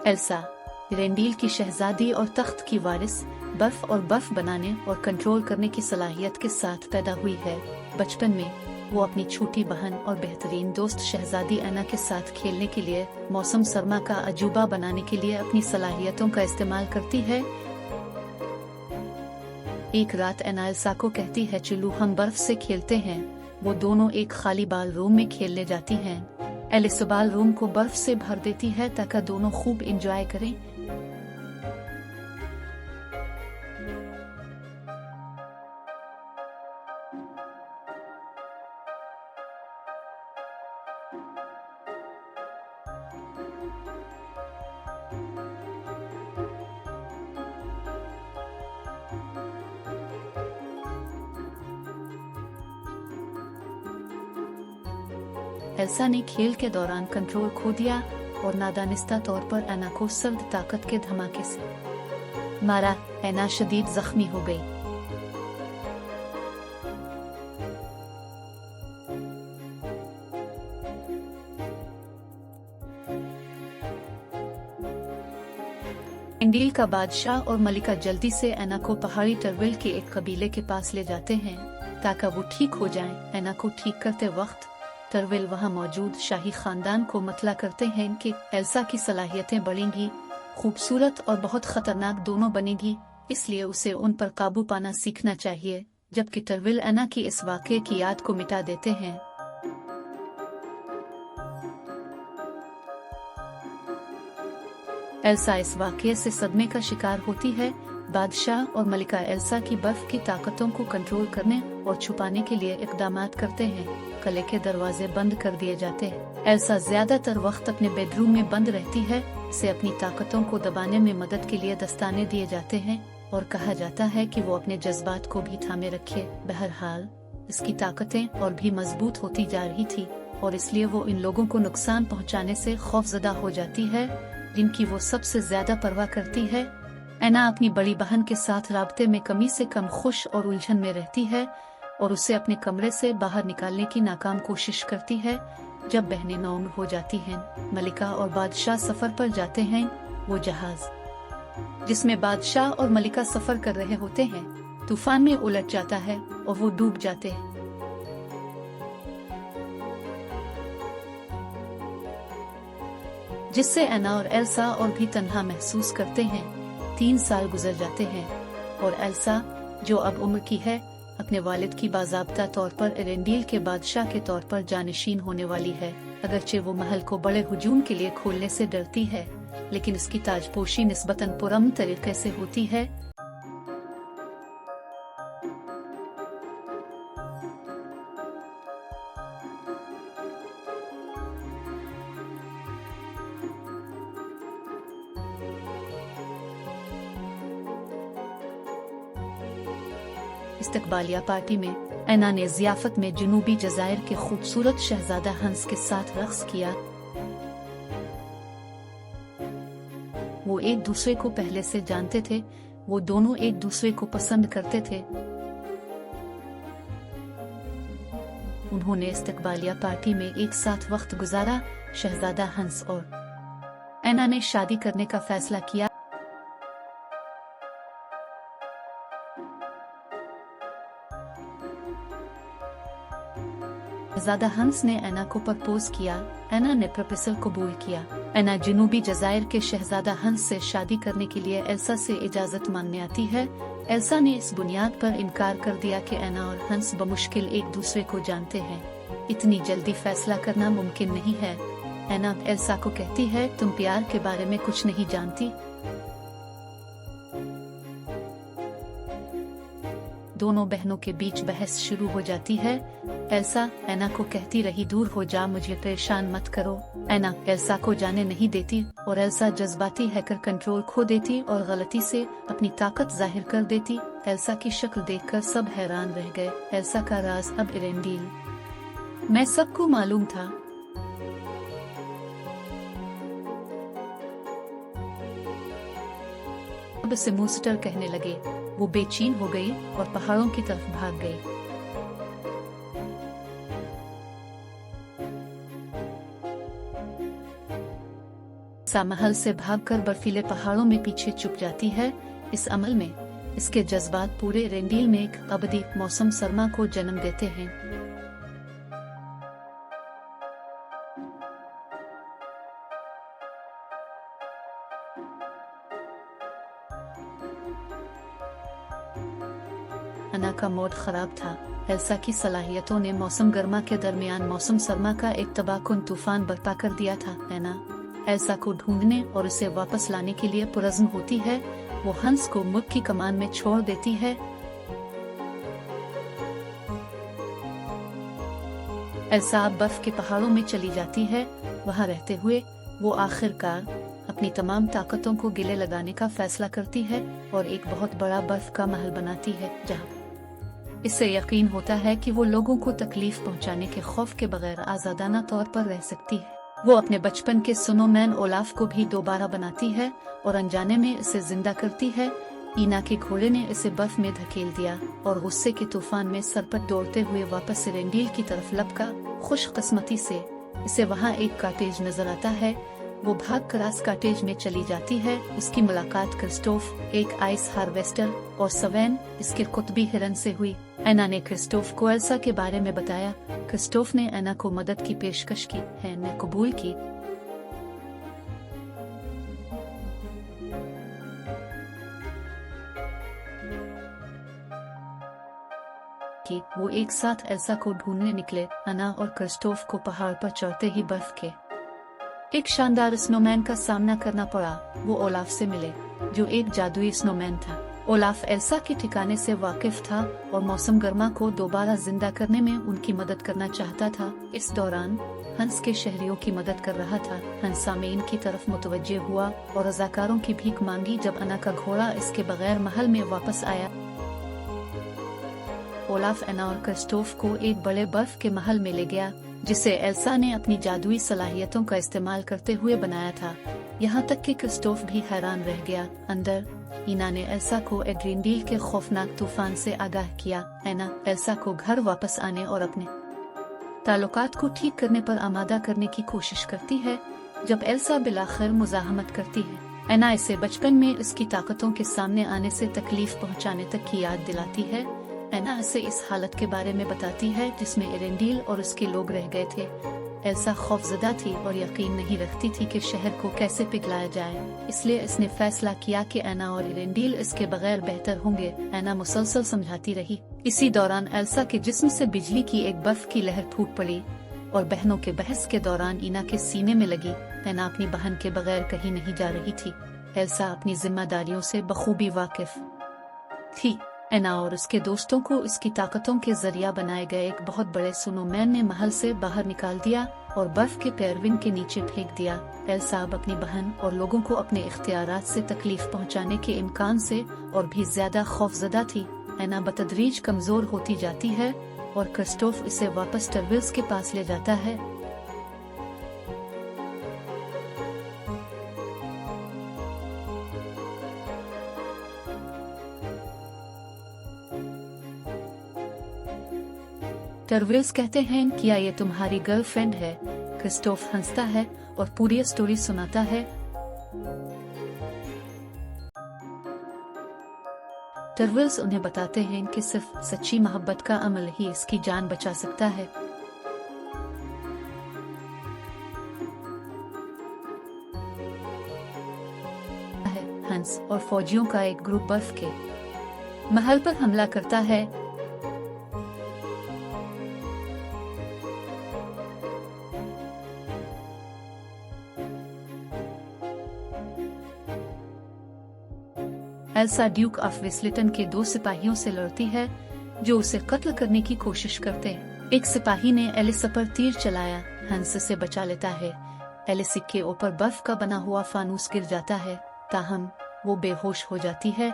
Elsa एरेंडील की शहजादी और तख्त की वारिस, बर्फ बनाने और कंट्रोल करने की सलाहियत के साथ पैदा हुई है। बचपन में वो अपनी छोटी बहन और बेहतरीन दोस्त शहजादी एना के साथ खेलने के लिए मौसम सरमा का अजूबा बनाने के लिए अपनी सलाहियतों का इस्तेमाल करती है। एक रात एना एल्सा को कहती है चलो हम बर्फ से खेलते हैं। वो दोनों एक खाली बाल रूम में खेलने जाती हैं। एलिस बाल रूम को बर्फ से भर देती है ताकि दोनों खूब इंजॉय करें। एल्सा ने खेल के दौरान कंट्रोल खो दिया और नादानिस्ता तौर पर एना को सर्द ताकत के धमाके से मारा। एना शदीद जख्मी हो गई। एरेंडील का बादशाह और मलिका जल्दी से एना को पहाड़ी टर्विल के एक कबीले के पास ले जाते हैं ताकि वो ठीक हो जाएं। एना को ठीक करते वक्त टर्विल वहां मौजूद शाही खानदान को मतला करते हैं कि एल्सा की सलाहियतें बढ़ेंगी, खूबसूरत और बहुत खतरनाक दोनों बनेगी, इसलिए उसे उन पर काबू पाना सीखना चाहिए। जबकि टर्विल एना की इस वाक़े की याद को मिटा देते हैं। एल्सा इस वाक़े से सदमे का शिकार होती है। बादशाह और मलिका एल्सा की बर्फ की ताकतों को कंट्रोल करने और छुपाने के लिए इक़दामात करते हैं। किले के दरवाजे बंद कर दिए जाते हैं। एल्सा ज्यादातर वक्त अपने बेडरूम में बंद रहती है। से अपनी ताकतों को दबाने में मदद के लिए दस्ताने दिए जाते हैं और कहा जाता है कि वो अपने जज्बात को भी थामे रखे। बहरहाल इसकी ताकतें और भी मजबूत होती जा रही थी और इसलिए वो इन लोगों को नुकसान पहुंचाने से खौफजदा हो जाती है जिनकी वो सबसे ज्यादा परवाह करती है। एना अपनी बड़ी बहन के साथ राब्ते में कमी से कम खुश और उलझन में रहती है और उसे अपने कमरे से बाहर निकालने की नाकाम कोशिश करती है। जब बहनें नौम हो जाती हैं, मलिका और बादशाह सफर पर जाते हैं। वो जहाज जिसमें बादशाह और मलिका सफर कर रहे होते हैं तूफान में उलट जाता है और वो डूब जाते हैं। जिससे एना और एल्सा और भी तन्हा महसूस करते हैं। 3 साल गुजर जाते हैं और एल्सा, जो अब उम्र की है, अपने वालिद की बाज़ाब्ता तौर पर एरेंडील के बादशाह के तौर पर जानशीन होने वाली है। अगरचे वो महल को बड़े हुजूम के लिए खोलने से डरती है, लेकिन इसकी ताजपोशी निस्बतन पुरअमन तरीके से होती है। इस्तकबालिया पार्टी में एना ने ज़ियाफत में जनूबी जज़ायर के खूबसूरत शहजादा हंस के साथ रक्स किया। वो एक दूसरे को पहले से जानते थे। वो दोनों एक दूसरे को पसंद करते थे। उन्होंने इस्तकबालिया पार्टी में एक साथ वक्त गुजारा। शहजादा हंस और एना ने शादी करने का फैसला किया। शहजादा हंस ने एना को प्रपोज किया। एना ने प्रपोजल कबूल किया। एना जनूबी जज़ायर के शहजादा हंस से शादी करने के लिए एल्सा से इजाजत मांगने आती है। एल्सा ने इस बुनियाद पर इनकार कर दिया कि एना और हंस बमुश्किल एक दूसरे को जानते हैं। इतनी जल्दी फैसला करना मुमकिन नहीं है। एना एल्सा को कहती है तुम प्यार के बारे में कुछ नहीं जानती। दोनों बहनों के बीच बहस शुरू हो जाती है। एल्सा एना को कहती रही दूर हो जा, मुझे परेशान मत करो। एना एल्सा को जाने नहीं देती और एल्सा जज्बाती हैकर कंट्रोल खो देती और गलती से अपनी ताकत जाहिर कर देती। एल्सा की शक्ल देखकर सब हैरान रह गए। एल्सा का राज अब एरेंडील मैं सबको मालूम था। अब से मूस्टर कहने लगे। वो बेचैन हो गई और पहाड़ों की तरफ भाग गई। एल्सा महल से भागकर बर्फीले पहाड़ों में पीछे छुप जाती है। इस अमल में इसके जज्बात पूरे एरेंडील में एक अबदी मौसम सरमा को जन्म देते हैं। अन्ना का मूड खराब था। एल्सा की सलाहियतों ने मौसम गर्मा के दरमियान मौसम सरमा का एक तबाहकुन तूफान बर्पा कर दिया था। अन्ना एल्सा को ढूंढने और उसे वापस लाने के लिए पुरज़्म होती है। वो हंस को मुख की कमान में छोड़ देती है। एल्सा बर्फ के पहाड़ों में चली जाती है। वहां रहते हुए वो आखिरकार अपनी तमाम ताकतों को गिले लगाने का फैसला करती है और एक बहुत बड़ा बर्फ का महल बनाती है, जहां इससे यकीन होता है कि वो लोगों को तकलीफ पहुंचाने के खौफ के बगैर आजादाना तौर पर रह सकती है। वो अपने बचपन के स्नोमैन ओलाफ को भी दोबारा बनाती है और अनजाने में इसे जिंदा करती है। ईना के घोड़े ने इसे बर्फ में धकेल दिया और गुस्से के तूफान में सरपट दौड़ते हुए वापस एरेंडील की तरफ लपका। खुशकिस्मती से इसे वहाँ एक कॉटेज नजर आता है। वो भागकर इस कॉटेज में चली जाती है। उसकी मुलाकात क्रिस्टोफ, एक आइस हार्वेस्टर, और सवेन, इसके कुतबी हिरन से हुई। एना ने क्रिस्टोफ को एल्सा के बारे में बताया। क्रिस्टोफ ने एना को मदद की पेशकश की। एना ने कबूल की। कि वो एक साथ एल्सा को ढूंढने निकले। एना और क्रिस्टोफ को पहाड़ पर चढ़ते ही बर्फ के एक शानदार स्नोमैन का सामना करना पड़ा। वो ओलाफ से मिले, जो एक जादुई स्नोमैन था। ओलाफ एल्सा के ठिकाने से वाकिफ था और मौसम गर्मा को दोबारा जिंदा करने में उनकी मदद करना चाहता था। इस दौरान हंस के शहरियों की मदद कर रहा था। हंस सामेन की तरफ मुतवज्जे हुआ और रजाकारों की भीख मांगी। जब अन्ना का घोड़ा इसके बगैर महल में वापस आया, ओलाफ एना और क्रिस्टोफ को एक बड़े बर्फ के महल में ले गया, जिसे एल्सा ने अपनी जादुई सलाहियतों का इस्तेमाल करते हुए बनाया था। यहाँ तक कि क्रिस्टोफ भी हैरान रह गया। अंदर ईना ने एल्सा को एरेंडील के खौफनाक तूफान से आगाह किया। एना एल्सा को घर वापस आने और अपने ताल्लुकात को ठीक करने पर आमादा करने की कोशिश करती है। जब एल्सा बिलाखिर मुज़ाहमत करती है, एना इसे बचपन में इसकी ताकतों के सामने आने से तकलीफ पहुँचाने तक की याद दिलाती है। एना इसे इस हालत के बारे में बताती है जिसमें एरेंडील और उसके लोग रह गए थे। एल्सा खौफजदा थी और यकीन नहीं रखती थी कि शहर को कैसे पिघलाया जाए, इसलिए इसने फैसला किया कि एना और एरेंडील इसके बगैर बेहतर होंगे। एना मुसलसल समझाती रही। इसी दौरान एल्सा के जिस्म से बिजली की एक बर्फ की लहर फूट पड़ी और बहनों के बहस के दौरान ईना के सीने में लगी। एना अपनी बहन के बगैर कहीं नहीं जा रही थी। एल्सा अपनी जिम्मेदारियों से बखूबी वाकिफ थी। एना और उसके दोस्तों को इसकी ताकतों के जरिया बनाए गए एक बहुत बड़े स्नोमैन ने महल से बाहर निकाल दिया और बर्फ के पैरविन के नीचे फेंक दिया। एल्सा अब अपनी बहन और लोगों को अपने इख्तियारात से तकलीफ पहुंचाने के इम्कान से और भी ज्यादा खौफजदा थी। एना बतदरीज कमजोर होती जाती है और क्रिस्टोफ इसे वापस टर्विल्स के पास ले जाता है। टर्विल्स कहते हैं क्या ये तुम्हारी गर्लफ्रेंड है? क्रिस्टोफ हंसता है और पूरी स्टोरी सुनाता है। टर्विल्स उन्हें बताते हैं कि सिर्फ सच्ची मोहब्बत का अमल ही इसकी जान बचा सकता है। हंस और फौजियों का एक ग्रुप बर्फ के महल पर हमला करता है। एल्सा ड्यूक ऑफ विस्लिटन के 2 सिपाहियों से लड़ती है जो उसे कत्ल करने की कोशिश करते हैं। एक सिपाही ने एलिसा पर तीर चलाया। हंस से बचा लेता है। एलिसा के ऊपर बर्फ का बना हुआ फानूस गिर जाता है, ताहम वो बेहोश हो जाती है।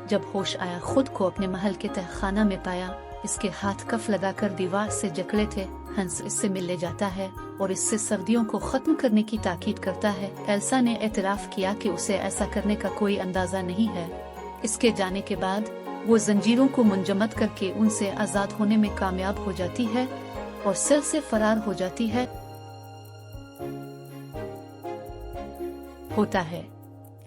जब होश आया, खुद को अपने महल के तहखाना में पाया। इसके हाथ कफ लगाकर दीवार से जकड़े थे। हंस इससे मिलने जाता है और इससे सर्दियों को खत्म करने की ताकीद करता है। एल्सा ने एतराफ किया कि उसे ऐसा करने का कोई अंदाजा नहीं है। इसके जाने के बाद वो जंजीरों को मुंजमद करके उनसे आजाद होने में कामयाब हो जाती है और सेल से फरार हो जाती है। होता है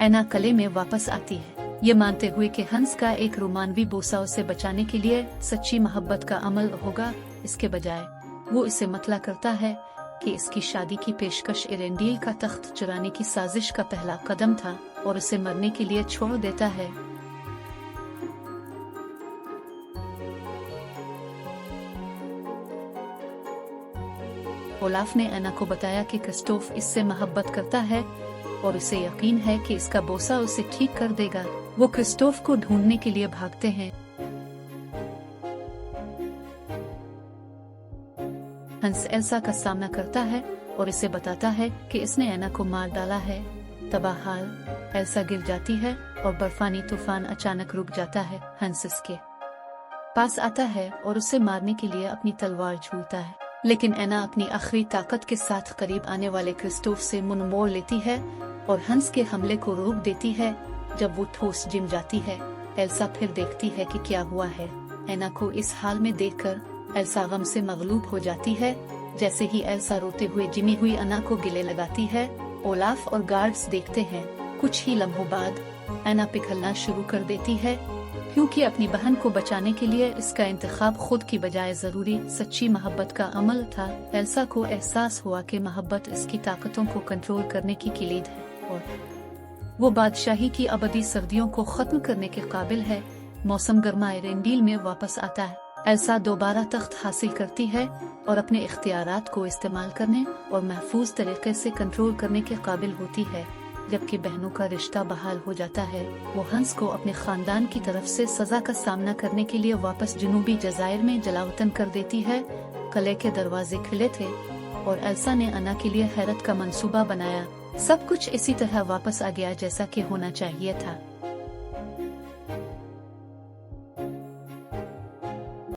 एना कले में वापस आती है, ये मानते हुए कि हंस का एक रोमानवी बोसा उसे बचाने के लिए सच्ची मोहब्बत का अमल होगा। इसके बजाय वो इसे मतला करता है कि इसकी शादी की पेशकश एरेंडील का तख्त चुराने की साजिश का पहला कदम था और उसे मरने के लिए छोड़ देता है। ओलाफ ने एना को बताया कि क्रिस्टोफ इससे मोहब्बत करता है और उसे यकीन है कि इसका बोसा उसे ठीक कर देगा। वो क्रिस्टोफ को ढूंढने के लिए भागते हैं। हंस एल्सा का सामना करता है और इसे बताता है कि इसने एना को मार डाला है। तबाहाल एल्सा गिर जाती है और बर्फानी तूफान अचानक रुक जाता है। हंस इसके पास आता है और उसे मारने के लिए अपनी तलवार झूलता है, लेकिन एना अपनी आखिरी ताकत के साथ करीब आने वाले क्रिस्टोफ से मुंह मोड़ लेती है और हंस के हमले को रोक देती है। जब वो ठोस जिम जाती है, एल्सा फिर देखती है कि क्या हुआ है। एना को इस हाल में देखकर एल्सा गम से मगलूब हो जाती है। जैसे ही एल्सा रोते हुए जिमी हुई एना को गले लगाती है, ओलाफ और गार्ड्स देखते हैं। कुछ ही लम्हों बाद एना पिघलना शुरू कर देती है, क्योंकि अपनी बहन को बचाने के लिए इसका इंतखाब खुद की बजाय जरूरी सच्ची मोहब्बत का अमल था। एल्सा को एहसास हुआ कि मोहब्बत इसकी ताकतों को कंट्रोल करने की किलीद है और वो बादशाही की अबदी सर्दियों को खत्म करने के काबिल है। मौसम गर्मा एरेंडील में वापस आता है। एल्सा दोबारा तख्त हासिल करती है और अपने इख्तियारात को इस्तेमाल करने और महफूज तरीके से कंट्रोल करने के काबिल होती है। जबकि बहनों का रिश्ता बहाल हो जाता है, वो हंस को अपने खानदान की तरफ से सजा का सामना करने के लिए वापस जनूबी जजायर में जलावतन कर देती है। कले के दरवाजे खुले थे और एल्सा ने एना के लिए हैरत का मंसूबा बनाया। सब कुछ इसी तरह वापस आ गया जैसा कि होना चाहिए था।